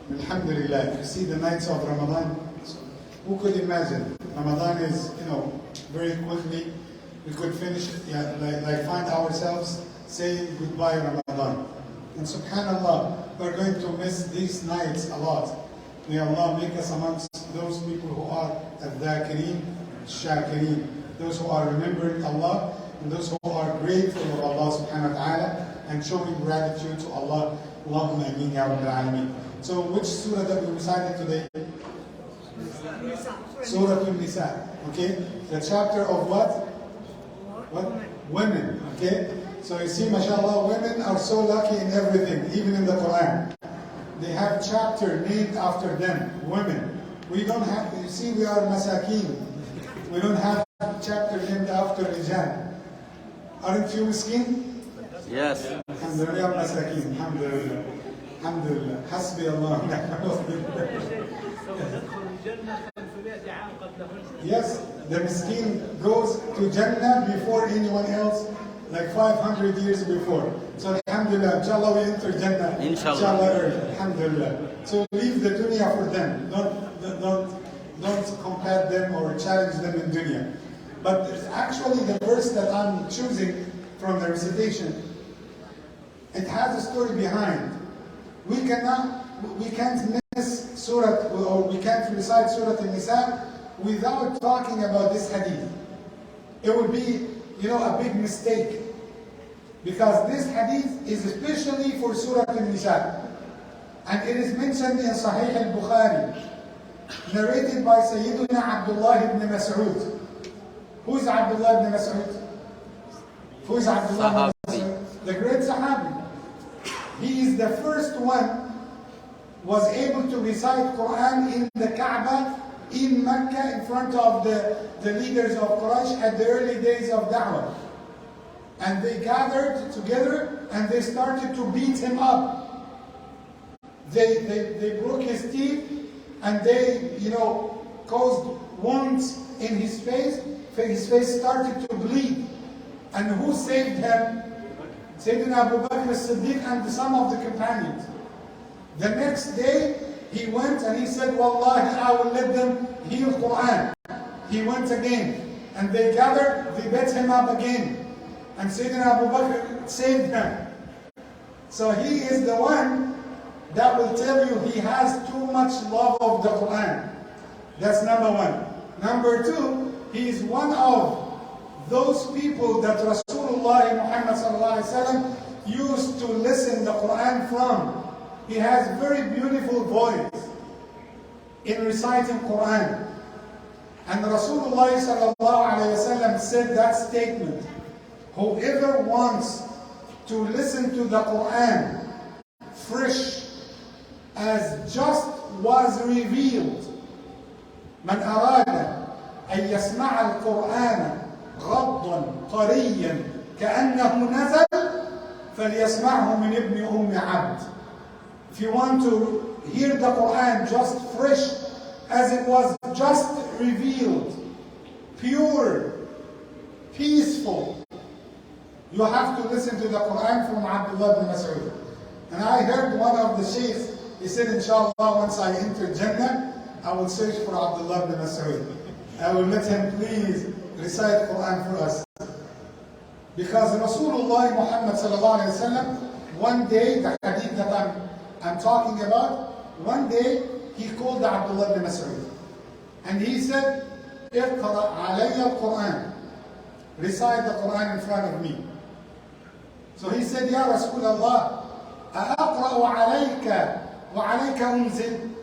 Alhamdulillah, if you see the nights of Ramadan, who could imagine? Ramadan is, very quickly, we could finish it, like find ourselves saying goodbye Ramadan. And subhanAllah, we're going to miss these nights a lot. May Allah make us amongst those people who are al-dhakirin, shakirin, those who are remembering Allah, and those who are grateful of Allah subhanahu wa ta'ala, and showing gratitude to Allah. Allahumma ameen ya rabbil alameen. So which surah that we recited today? Surah An-Nisa. Okay? The chapter of what? What? Women. Okay? So you see, mashallah, women are so lucky in everything, even in the Quran. They have a chapter named after them, women. We don't have, you see, we are masakeen. We don't have a chapter named after Rijal. Aren't you miskin? Yes. Alhamdulillah, masakeen. Alhamdulillah. Alhamdulillah. Hasbi Allah. Yes, the miskin goes to Jannah before anyone else, like 500 years before. So alhamdulillah, inshallah we enter Jannah. Inshallah early. Alhamdulillah. So leave the dunya for them. Don't compare them or challenge them in dunya. But actually the verse that I'm choosing from the recitation, it has a story behind. We can't miss surah, or we can't recite Surah An-Nisa without talking about this hadith. It would be, a big mistake. Because this hadith is especially for Surah An-Nisa. And it is mentioned in Sahih al-Bukhari, narrated by Sayyiduna Abdullah ibn Mas'ud. Who is Abdullah ibn Mas'ud? Who is Abdullah ibn Mas'ud? The great Sahabi. He is the first one was able to recite Quran in the Kaaba in Mecca in front of the leaders of Quraysh at the early days of Da'wah. And they gathered together and they started to beat him up. They broke his teeth and they, caused wounds in his face. His face started to bleed. And who saved him? Sayyidina Abu Bakr as-Siddiq and some of the companions. The next day, he went and he said, Wallahi, I will let them heal Quran. He went again. And they gathered, they beat him up again. And Sayyidina Abu Bakr saved him. So he is the one that will tell you he has too much love of the Quran. That's number one. Number two, he is one of those people that Rasulullah Muhammad sallallahu alaihi wasallam used to listen the Quran from. He has very beautiful voice in reciting Quran. And Rasulullah sallallahu alaihi wasallam said that statement, whoever wants to listen to the Quran fresh as just was revealed, من أراد أن يسمع القرآن غضا طريا كأنه نزل فليسمعه من ابن أم عبد. If you want to hear the Quran just fresh as it was just revealed, pure, peaceful, you have to listen to the Quran from Abdullah ibn Mas'ud. And I heard one of the sheikhs, he said, inshallah, once I enter Jannah, I will search for Abdullah ibn Mas'ud. I will let him please recite Quran for us. Because Rasulullah Muhammad sallallahu alayhi wa sallam, one day, the hadith that I'm talking about, one day he called Abdullah ibn Mas'ud. And he said, اقرأ علي القرآن. Recite the Quran in front of me. So he said, Ya Rasulullah, أقرأ عليك وعليك أنزل.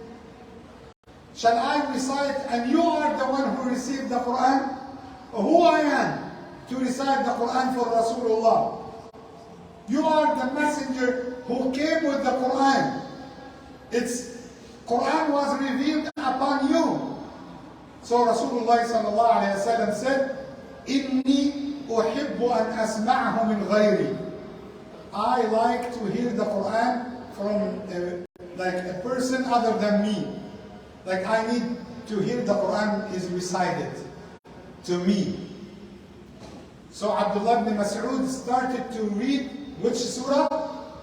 Shall I recite and you are the one who received the Quran? Who I am to recite the Quran for Rasulullah? You are the messenger who came with the Quran. Quran was revealed upon you. So Rasulullah sallallahu alayhi wa sallam said, إِنِّي أُحِبُّ أَنْ أَسْمَعَهُ مِنْ غَيْرِي. I like to hear the Quran from a person other than me. Like I need to hear the Quran is recited to me. So Abdullah ibn Mas'ud started to read which surah?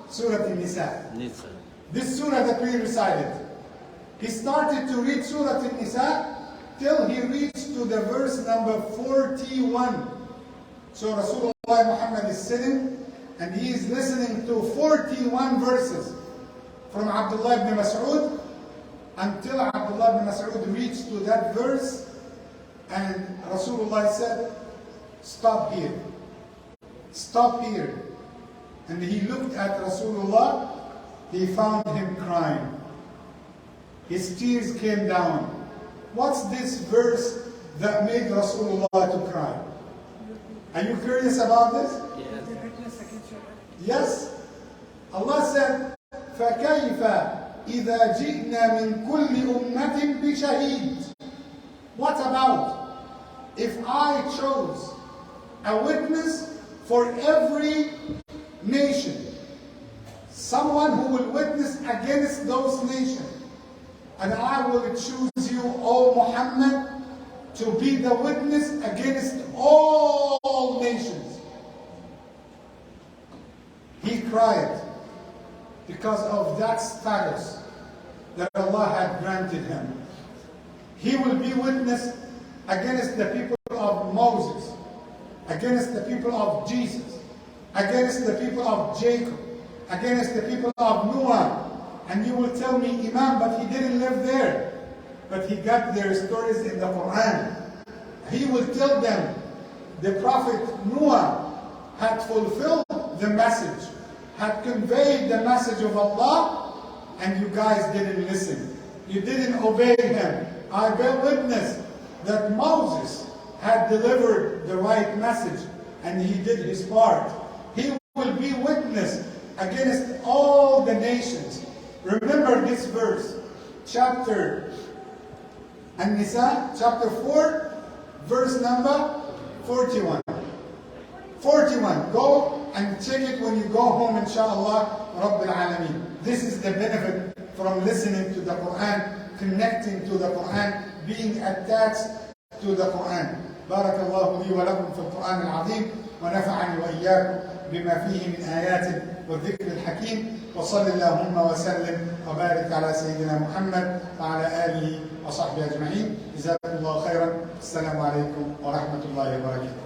Surah An-Nisa. This surah that we recited. He started to read Surah An-Nisa till he reached to the verse number 41. So Rasulullah Muhammad is sitting and he is listening to 41 verses from Abdullah ibn Mas'ud until Abdullah ibn Mas'ud reached to that verse, and Rasulullah said, stop here. Stop here. And he looked at Rasulullah, he found him crying. His tears came down. What's this verse that made Rasulullah to cry? Are you curious about this? Yes. Allah said, فَكَيْفَ إِذَا جِئْنَا مِنْ كُلِّ أُمَّةٍ بِشَهِيدٍ. What about if I chose a witness for every nation? Someone who will witness against those nations. And I will choose you, O Muhammad, to be the witness against all nations. He cried because of that status that Allah had granted him. He will be witness against the people of Moses, against the people of Jesus, against the people of Jacob, against the people of Noah. And you will tell me, Imam, but he didn't live there. But he got their stories in the Quran. He will tell them, the Prophet Noah had fulfilled the message, had conveyed the message of Allah, and you guys didn't listen. You didn't obey him. I bear witness that Moses had delivered the right message, and he did his part. He will be witness against all the nations. Remember this verse, chapter An-Nisa, chapter 4, verse number 41. 41. Go and check it when you go home, inshallah, Rabbil Alameen. This is the benefit from listening to the Quran, connecting to the Quran, being attached to the Quran. بارك الله لي ولكم في القرآن العظيم ونفعني وإياكم بما فيه من آيات والذكر الحكيم وصل اللهم وسلم وبارك على سيدنا محمد وعلى آله وصحبه أجمعين. جزاكم الله خيرا. السلام عليكم ورحمة الله وبركاته.